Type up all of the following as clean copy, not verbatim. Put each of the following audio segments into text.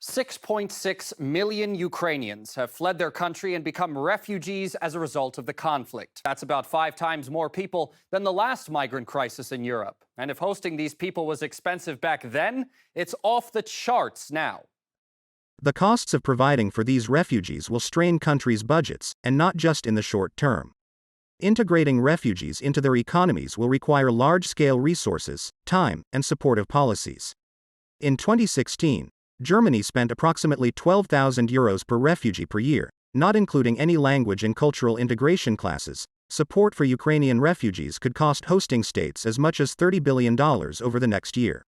6.6 million Ukrainians have fled their country and become refugees as a result of the conflict. That's about 5 times more people than the last migrant crisis in Europe. And if hosting these people was expensive back then, it's off the charts now. The costs of providing for these refugees will strain countries' budgets, and not just in the short term. Integrating refugees into their economies will require large-scale resources, time, and supportive policies. In 2016, Germany spent approximately €12,000 per refugee per year, not including any language and cultural integration classes. Support for Ukrainian refugees could cost hosting states as much as $30 billion over the next year.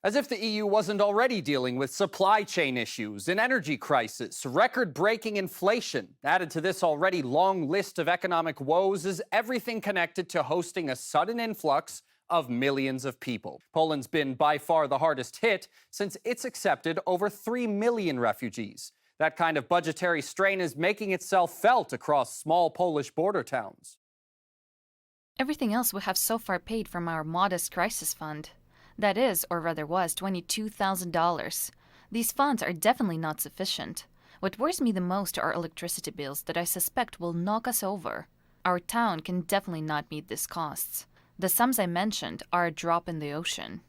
As if the EU wasn't already dealing with supply chain issues, an energy crisis, record-breaking inflation. Added to this already long list of economic woes is everything connected to hosting a sudden influx of millions of people. Poland's been by far the hardest hit since it's accepted over 3 million refugees. That kind of budgetary strain is making itself felt across small Polish border towns. Everything else we have so far paid from our modest crisis fund. That is, or rather was, $22,000. These funds are definitely not sufficient. What worries me the most are electricity bills that I suspect will knock us over. Our town can definitely not meet these costs. The sums I mentioned are a drop in the ocean.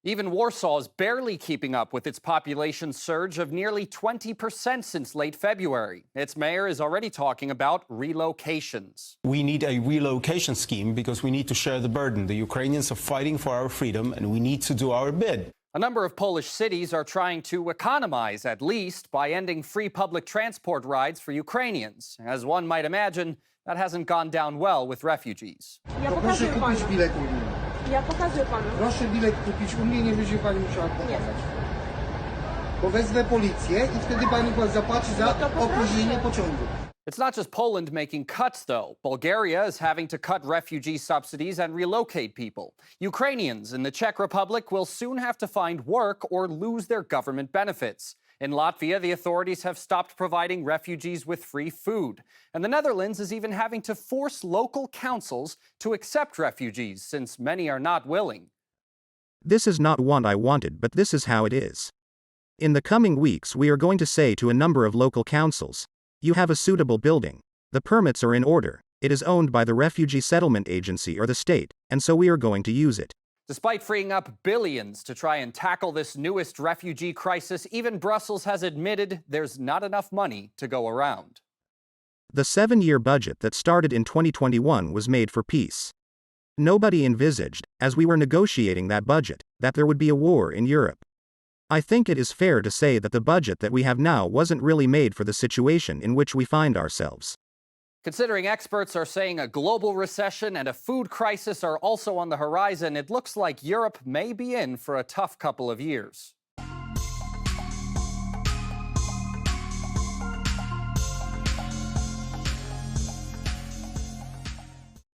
Even Warsaw is barely keeping up with its population surge of nearly 20% since late February. Its mayor is already talking about relocations. We need a relocation scheme because we need to share the burden. The Ukrainians are fighting for our freedom, and we need to do our bit. A number of Polish cities are trying to economize, at least, by ending free public transport rides for Ukrainians. As one might imagine, that hasn't gone down well with refugees. Proszę kupić bilet unijny. Ja pokazuję panu. Proszę bilet kupić u mnie, nie będzie pani musiała pokazać. Bo wezwę policję i wtedy pani zapłaci za opóźnienie pociągu. It's not just Poland making cuts, though. Bulgaria is having to cut refugee subsidies and relocate people. Ukrainians in the Czech Republic will soon have to find work or lose their government benefits. In Latvia, the authorities have stopped providing refugees with free food. And the Netherlands is even having to force local councils to accept refugees, since many are not willing. This is not what I wanted, but this is how it is. In the coming weeks, we are going to say to a number of local councils, you have a suitable building. The permits are in order. It is owned by the Refugee Settlement Agency or the state, and so we are going to use it. Despite freeing up billions to try and tackle this newest refugee crisis, even Brussels has admitted there's not enough money to go around. The 7-year budget that started in 2021 was made for peace. Nobody envisaged, as we were negotiating that budget, that there would be a war in Europe. I think it is fair to say that the budget that we have now wasn't really made for the situation in which we find ourselves. Considering experts are saying a global recession and a food crisis are also on the horizon, it looks like Europe may be in for a tough couple of years.